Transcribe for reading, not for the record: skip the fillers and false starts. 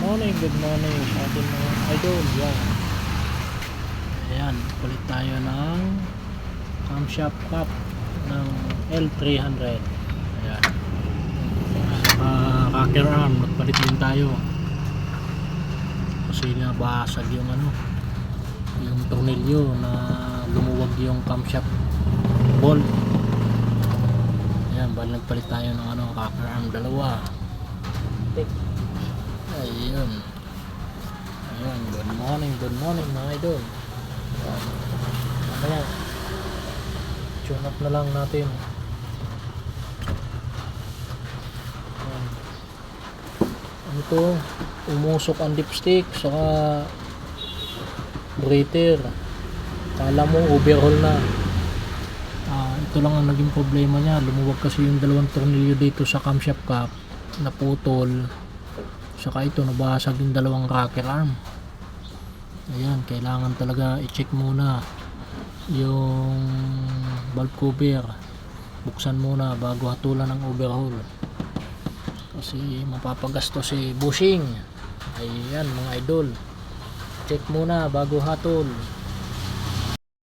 good morning sa ating mga idol. Yan. Ayan, palit tayo ng camshaft cap ng L300. Ayan. Rocker arm, nagpalit din tayo. Kasi nabasag yung yung tornilyo na lumuwag yung camshaft bolt. Ayan, bali nagpalit tayo ng rocker arm dalawa. Ayun. Ayun, good morning mga idol. Mamaya tune up na lang natin. Ayan. Ano to? Umusok ang dipstick saka breather. Kala mo overhaul na. Ito lang ang naging problema niya. Lumuwag kasi yung dalawang tornilyo dito sa camshaft cap, naputol. Saka ito, nabasag yung dalawang rocker arm. Ayan, kailangan talaga i-check muna yung valve cover. Buksan muna bago hatulan ng overhaul. Kasi mapapagasto si bushing. Ayan mga idol. Check muna bago hatol.